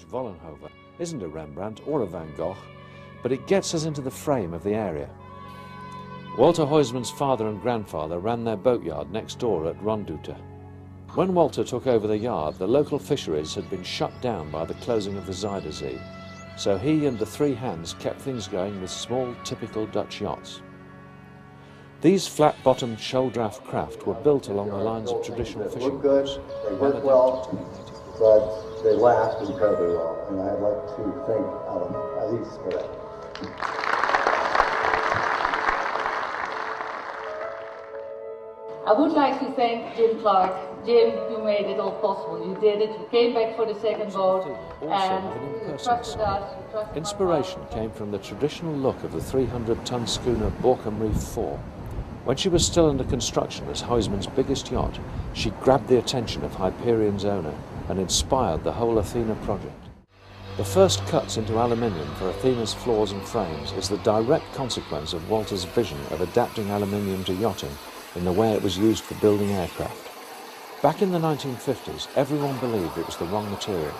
Vollenhoven isn't a Rembrandt or a Van Gogh, but it gets us into the frame of the area. Walter Huisman's father and grandfather ran their boatyard next door at Ronduta. When Walter took over the yard, the local fisheries had been shut down by the closing of the Zuiderzee, so he and the three hands kept things going with small, typical Dutch yachts. These flat-bottomed shoal-draft craft were built along the lines of traditional fishing boats. They work well, but they last incredibly well, and I'd like to thank Aziz for that. I would like to thank Jim Clark. Jim, you made it all possible. You did it. You came back for the second boat, and you trusted us. You trusted Inspiration came from the traditional look of the 300-ton schooner Borkum Reef 4. When she was still under construction as Huisman's biggest yacht, she grabbed the attention of Hyperion's owner and inspired the whole Athena project. The first cuts into aluminium for Athena's floors and frames is the direct consequence of Walter's vision of adapting aluminium to yachting in the way it was used for building aircraft. Back in the 1950s, everyone believed it was the wrong material,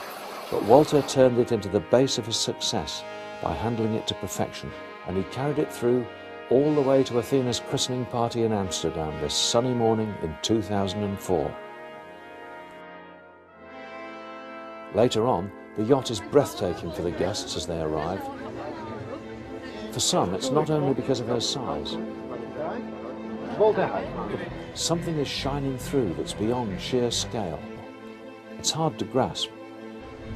but Walter turned it into the base of his success by handling it to perfection, and he carried it through all the way to Athena's christening party in Amsterdam this sunny morning in 2004. Later on, the yacht is breathtaking for the guests as they arrive. For some, it's not only because of her size. Something is shining through that's beyond sheer scale. It's hard to grasp.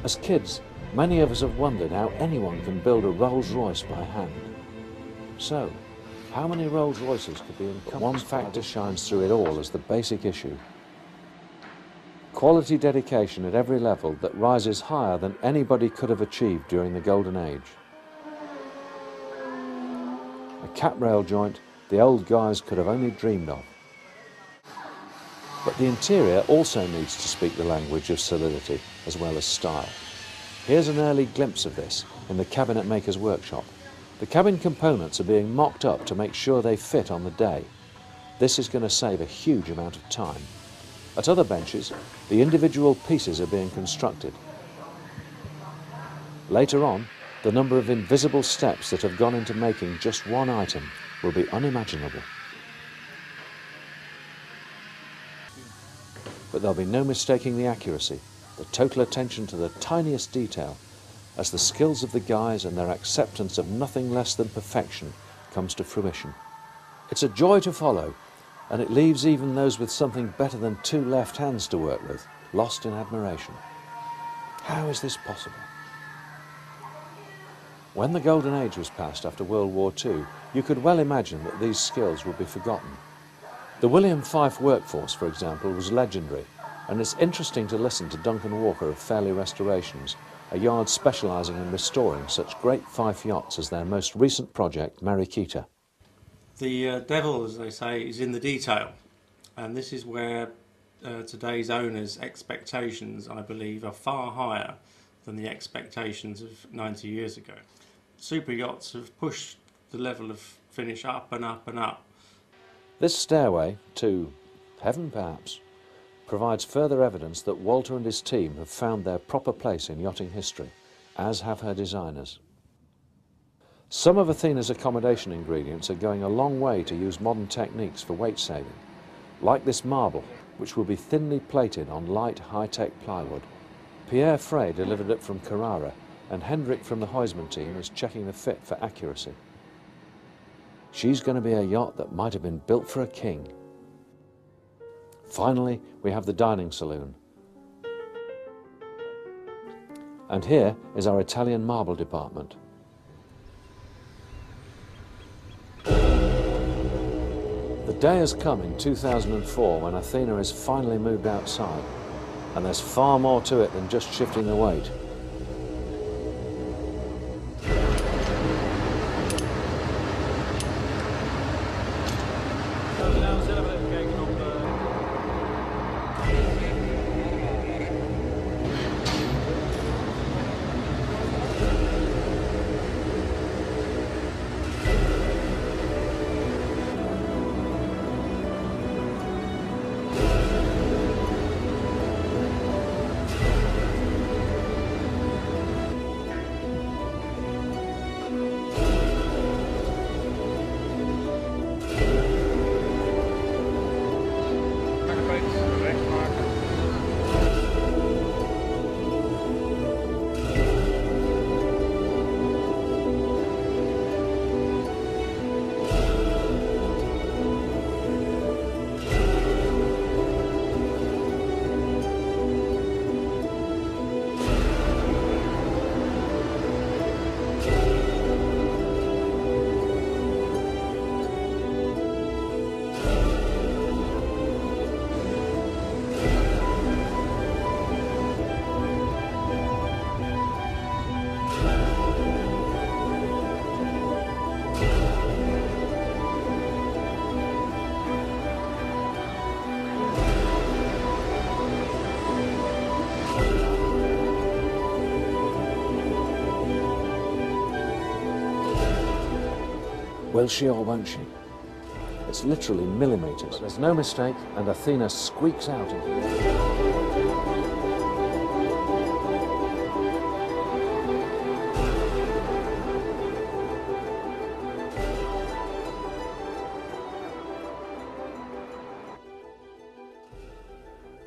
As kids, many of us have wondered how anyone can build a Rolls-Royce by hand. So, how many Rolls-Royces could be encompassed? One factor shines through it all as the basic issue. Quality dedication at every level that rises higher than anybody could have achieved during the Golden Age. A cap rail joint the old guys could have only dreamed of. But the interior also needs to speak the language of solidity as well as style. Here's an early glimpse of this in the cabinet maker's workshop. The cabin components are being mocked up to make sure they fit on the day. This is going to save a huge amount of time. At other benches, the individual pieces are being constructed. Later on, the number of invisible steps that have gone into making just one item will be unimaginable. But there'll be no mistaking the accuracy, the total attention to the tiniest detail, as the skills of the guys and their acceptance of nothing less than perfection comes to fruition. It's a joy to follow, and it leaves even those with something better than two left hands to work with lost in admiration. How is this possible? When the Golden Age was past after World War II, you could well imagine that these skills would be forgotten. The William Fife workforce, for example, was legendary, and it's interesting to listen to Duncan Walker of Fairley Restorations, a yard specialising in restoring such great Fife yachts as their most recent project, Mariquita. The devil, as they say, is in the detail, and this is where today's owners' expectations, I believe, are far higher than the expectations of 90 years ago. Super yachts have pushed the level of finish up and up and up. This stairway to heaven, perhaps, provides further evidence that Walter and his team have found their proper place in yachting history, as have her designers. Some of Athena's accommodation ingredients are going a long way to use modern techniques for weight saving, like this marble, which will be thinly plated on light, high-tech plywood. Pierre Frey delivered it from Carrara, and Hendrik from the Huisman team is checking the fit for accuracy. She's going to be a yacht that might have been built for a king. Finally, we have the dining saloon. And here is our Italian marble department. The day has come in 2004 when Athena is finally moved outside, and there's far more to it than just shifting the weight. Will she or won't she? It's literally millimetres, but there's no mistake, and Athena squeaks out into the air.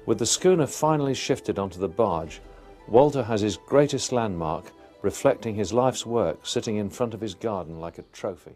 With the schooner finally shifted onto the barge, Walter has his greatest landmark, reflecting his life's work, sitting in front of his garden like a trophy.